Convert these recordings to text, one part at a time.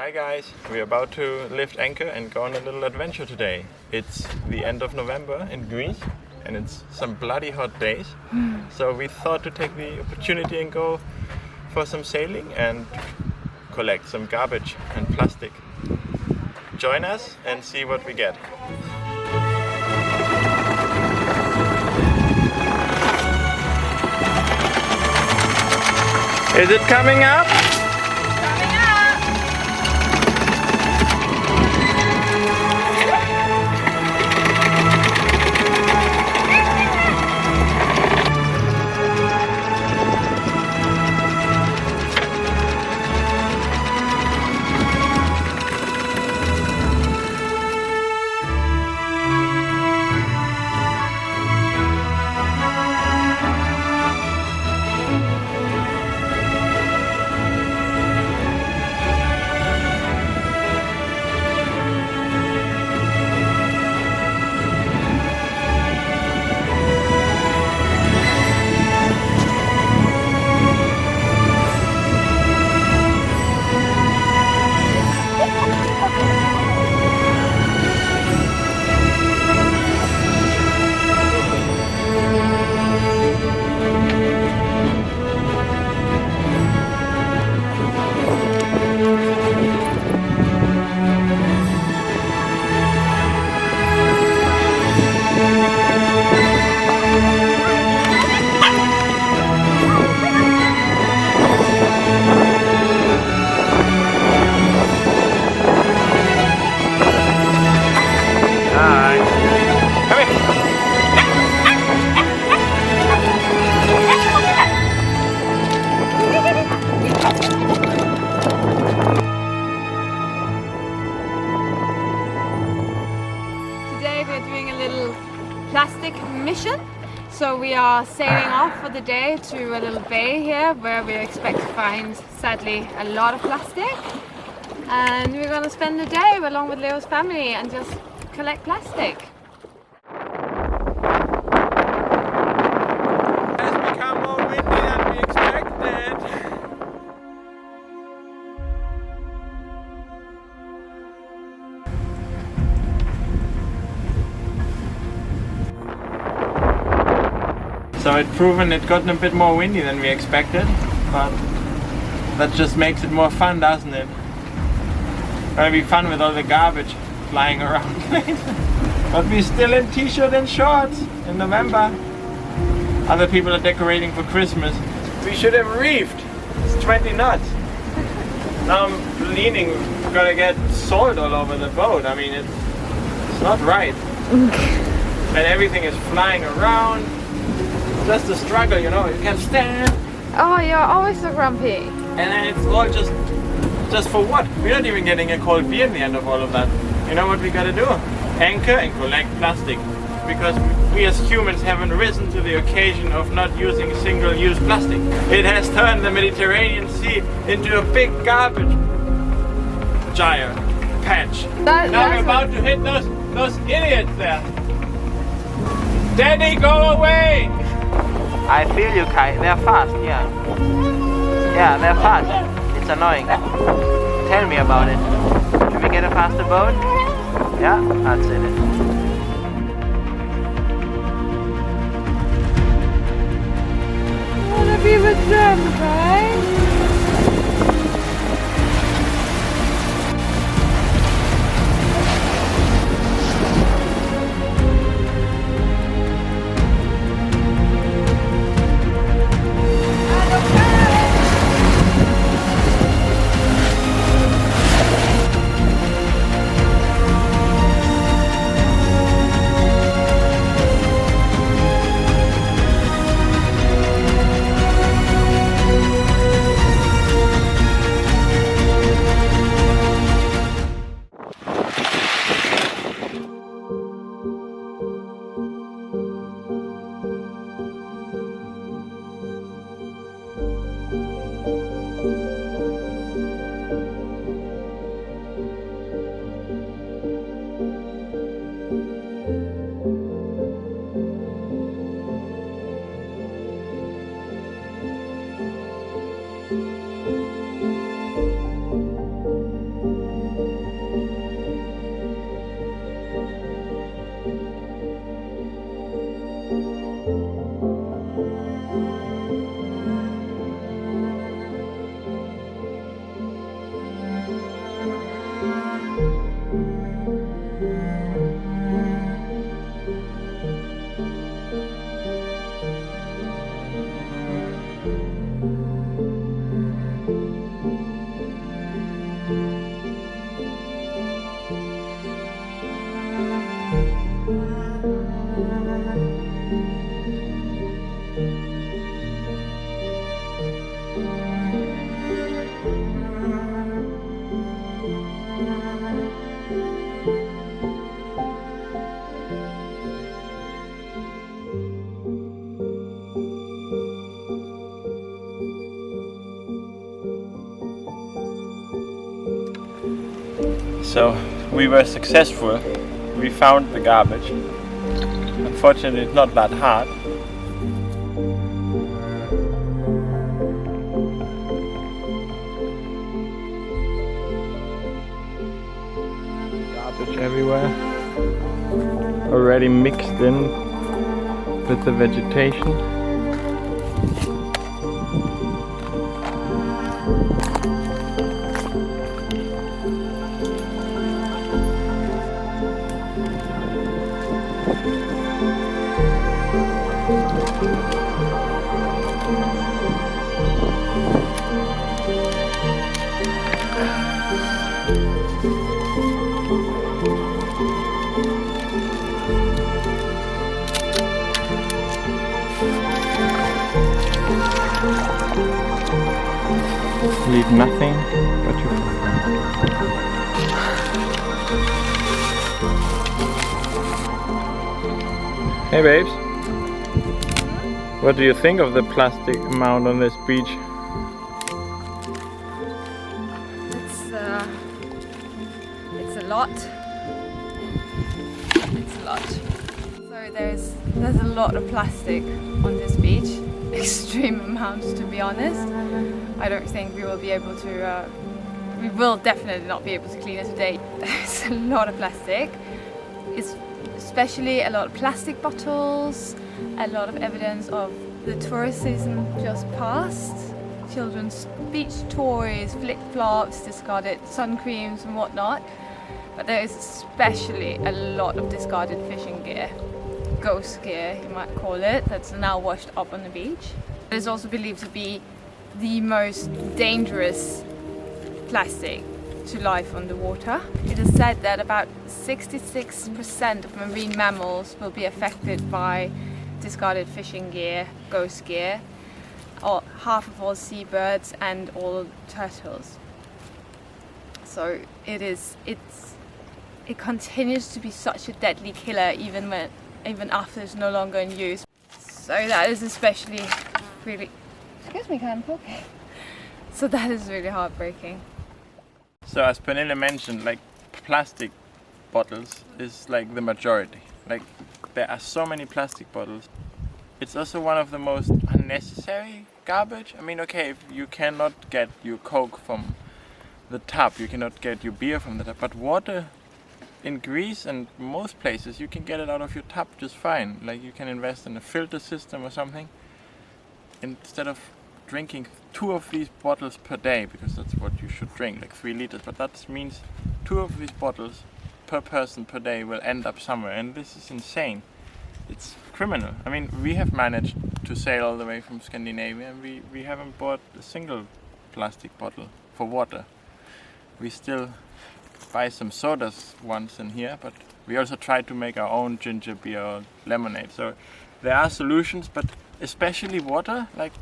Hi guys, we're about to lift anchor and go on a little adventure today. It's the end of November in Greece and it's some bloody hot days. So we thought to take the opportunity and go for some sailing and collect some garbage and plastic. Join us and see what we get. Is it coming up? Plastic mission. So we are sailing off for the day to a little bay here where we expect to find, sadly, a lot of plastic. And we're going to spend the day along with Leo's family and just collect plastic. It has become more windy than we expected. So it's proven it gotten a bit more windy than we expected, but that just makes it more fun, doesn't it? Gonna be fun with all the garbage flying around later. But we're still in t-shirt and shorts in November. Other people are decorating for Christmas. We should have reefed. It's 20 knots. Now I'm leaning, we're gonna get salt all over the boat. I mean, it's not right. And everything is flying around. Just a struggle, you know, you can't stand. Oh, you're always so grumpy. And then it's all just for what? We're not even getting a cold beer in the end of all of that. You know what we gotta do? Anchor and collect plastic. Because we as humans haven't risen to the occasion of not using single-use plastic. It has turned the Mediterranean Sea into a big garbage gyre patch. Now we're about to hit those idiots there. Daddy, go away! I feel you, Kai. They're fast, yeah. Yeah, they're fast. It's annoying. Tell me about it. Should we get a faster boat? Yeah, that's it. I wanna be with them, right? So we were successful. We found the garbage. Unfortunately, it's not that hard. Garbage everywhere. Already mixed in with the vegetation. Leave nothing but your footprint. Hey babes, what do you think of the plastic amount on this beach? It's a lot. It's a lot. So there's a lot of plastic on this beach. Extreme amounts, to be honest. I don't think we will be able to, we will definitely not be able to clean it today. There's a lot of plastic. It's especially a lot of plastic bottles, a lot of evidence of the tourist season just passed. Children's beach toys, flip-flops, discarded sun creams and whatnot. But there is especially a lot of discarded fishing gear. Ghost gear, you might call it, that's now washed up on the beach. It is also believed to be the most dangerous plastic to life on the water. It is said that about 66% of marine mammals will be affected by discarded fishing gear, ghost gear, or half of all seabirds and all turtles. So it continues to be such a deadly killer even after it's no longer in use. So that is especially really, excuse me, can I talk? So that is really heartbreaking. So as Pernille mentioned, like plastic bottles is like the majority. Like there are so many plastic bottles. It's also one of the most unnecessary garbage. I mean, okay, if you cannot get your Coke from the tap, you cannot get your beer from the tap, but water in Greece and most places you can get it out of your tap just fine. Like you can invest in a filter system or something instead of drinking 2 of these bottles per day, because that's what you should drink, like 3 liters, but that means 2 of these bottles per person per day will end up somewhere, and this is insane. It's criminal. I mean, we have managed to sail all the way from Scandinavia and we haven't bought a single plastic bottle for water. We still buy some sodas once in here, but we also try to make our own ginger beer or lemonade. So there are solutions, but especially water, like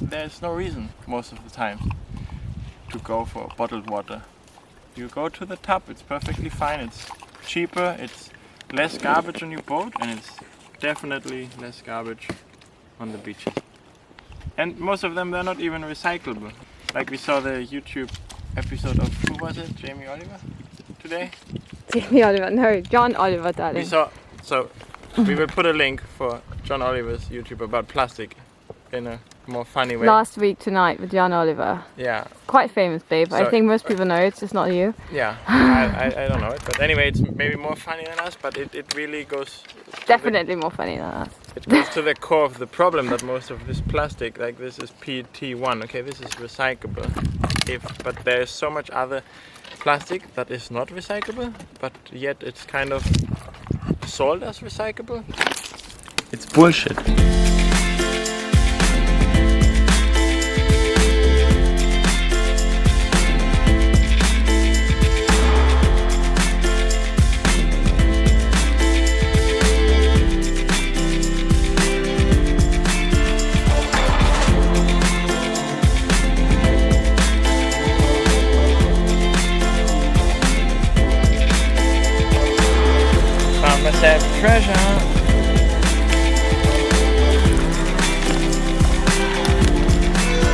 there's no reason most of the time to go for bottled water. You go to the tap, it's perfectly fine, it's cheaper, it's less garbage on your boat, and it's definitely less garbage on the beaches. And most of them, they're not even recyclable. Like we saw the YouTube episode of, who was it, Jamie Oliver today? Jamie Oliver, no, John Oliver, darling. We will put a link for John Oliver's YouTube about plastic in a more funny way. Last week tonight with John Oliver. Yeah. Quite famous, babe. So, I think most people know it, it's just not you. Yeah, I don't know it, but anyway, it's maybe more funny than us, but it really goes... Definitely more funny than us. It goes to the core of the problem that most of this plastic, like this is PET1, okay, this is recyclable. But there is so much other plastic that is not recyclable, but yet it's kind of sold as recyclable. It's bullshit. Treasure.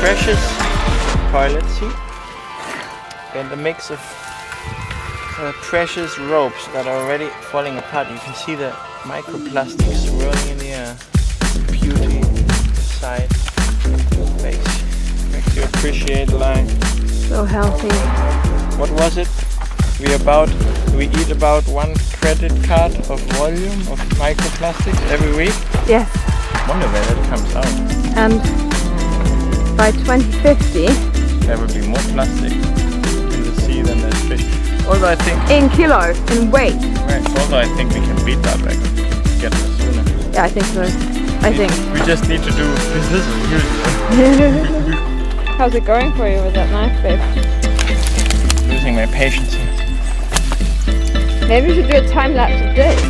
Precious toilet seat and a mix of precious ropes that are already falling apart. You can see the microplastics swirling in the air. Beauty inside makes you appreciate life. So healthy. What was it? We eat about 1 credit card of volume of microplastics every week. Yes. I wonder where that comes out. And by 2050, there will be more plastic in the sea than there's fish. Although I think in kilos, in weight. Right. Although I think we can beat that record. Get there sooner. Yeah, I think so. We just need to do business as usual. How's it going for you with that knife, babe? Losing my patience here. Maybe we should do a time lapse of this.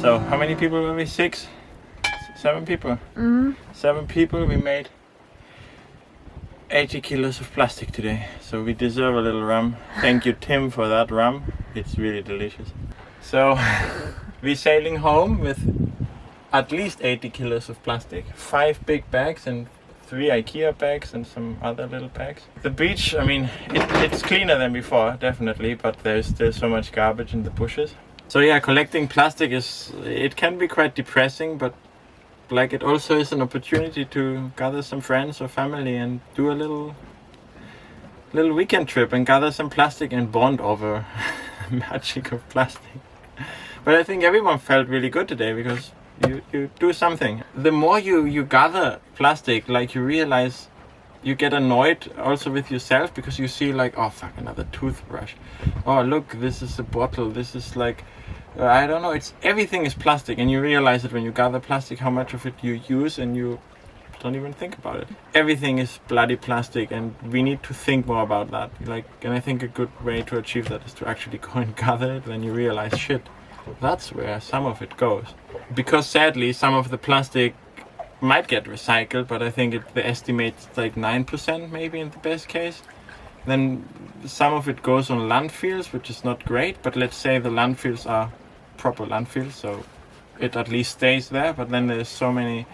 So how many people were we? 6? 7 people? Mm-hmm. 7 people. We made 80 kilos of plastic today. So we deserve a little rum. Thank you, Tim, for that rum. It's really delicious. So we're sailing home with at least 80 kilos of plastic. 5 big bags and 3 IKEA bags and some other little bags. The beach, I mean, it's cleaner than before, definitely, but there's still so much garbage in the bushes. So yeah, collecting plastic it can be quite depressing, but like it also is an opportunity to gather some friends or family and do a little weekend trip and gather some plastic and bond over the magic of plastic. But I think everyone felt really good today because you do something. The more you gather plastic, like you realize you get annoyed also with yourself because you see like, oh fuck, another toothbrush. Oh look, this is a bottle. This is like, I don't know, everything is plastic, and you realize it when you gather plastic how much of it you use and you don't even think about it. Everything is bloody plastic, and we need to think more about that. And I think a good way to achieve that is to actually go and gather it. Then you realize, shit, that's where some of it goes. Because sadly, some of the plastic might get recycled, but I think the estimate's like 9% maybe in the best case. Then some of it goes on landfills, which is not great, but let's say the landfills are proper landfills, so it at least stays there. But then there's so many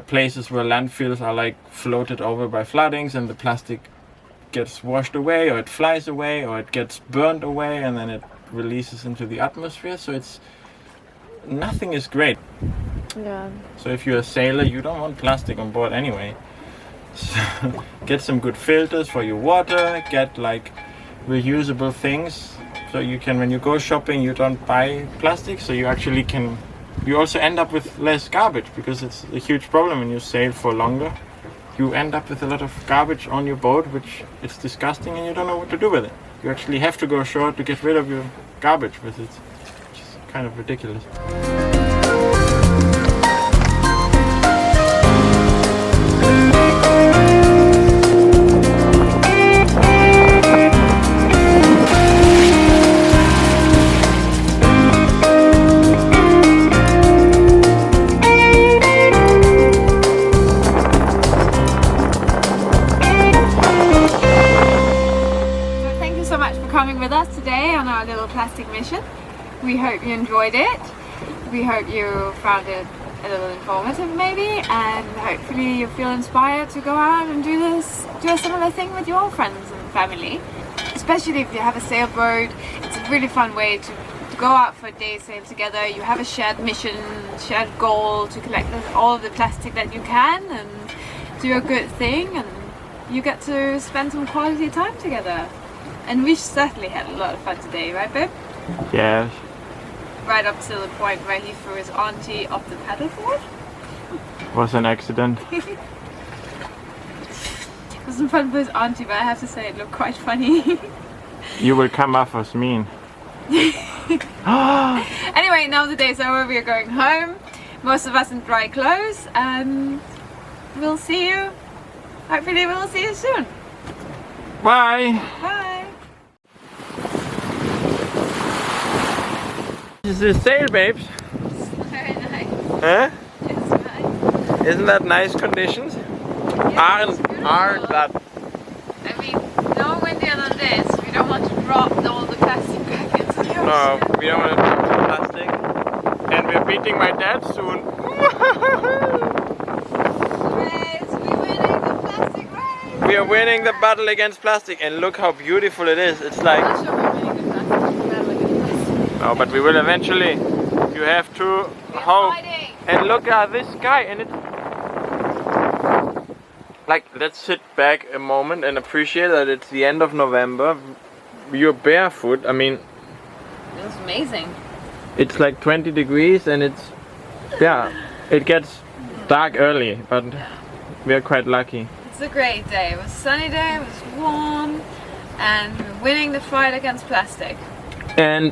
places where landfills are like floated over by floodings, and the plastic gets washed away, or it flies away, or it gets burned away, and then it releases into the atmosphere. So nothing is great. Yeah. So if you're a sailor, you don't want plastic on board anyway. So get some good filters for your water, get like reusable things, so you can, when you go shopping, you don't buy plastic, so you actually can, you also end up with less garbage, because it's a huge problem when you sail for longer. You end up with a lot of garbage on your boat, which it's disgusting, and you don't know what to do with it. You actually have to go ashore to get rid of your garbage with it, which is kind of ridiculous. With us today on our little plastic mission. We hope you enjoyed it. We hope you found it a little informative maybe, and hopefully you feel inspired to go out and do a similar thing with your friends and family. Especially if you have a sailboat, it's a really fun way to go out for a day sail together. You have a shared mission, shared goal to collect all of the plastic that you can and do a good thing, and you get to spend some quality time together. And we certainly had a lot of fun today, right babe? Yes. Right up to the point where he threw his auntie off the paddleboard. Was an accident. It wasn't fun for his auntie, but I have to say it looked quite funny. You will come off as mean. Anyway, now the day's over, we are going home. Most of us in dry clothes, and we'll see you. Hopefully we'll see you soon. Bye! Bye! This is a sail, babes. Very nice. Huh? It's nice. Isn't that nice conditions? Yeah, it's beautiful. Aren't that? I mean, no windier than this. We don't want to drop all the plastic back into the ocean. No, we don't want to drop the plastic. And we're beating my dad soon. Race, we're winning the plastic race. We are winning the battle against plastic, and look how beautiful it is. It's like... I'm not sure we're winning the battle against plastic. No, but we will eventually. You have to hope. Fighting. And look at this sky, and it's... Like, let's sit back a moment and appreciate that it's the end of November. You're barefoot. I mean, It was amazing. it's like 20 degrees and it's... Yeah, it gets dark early, but we are quite lucky. It's a great day. It was a sunny day, it was warm, and we're winning the fight against plastic. And...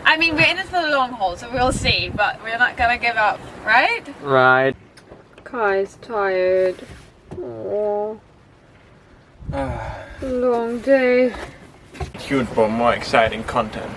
I mean, we're in it for the long haul, so we'll see, but we're not gonna give up, right? Right. Kai's tired. Oh, long day. Tuned for more exciting content.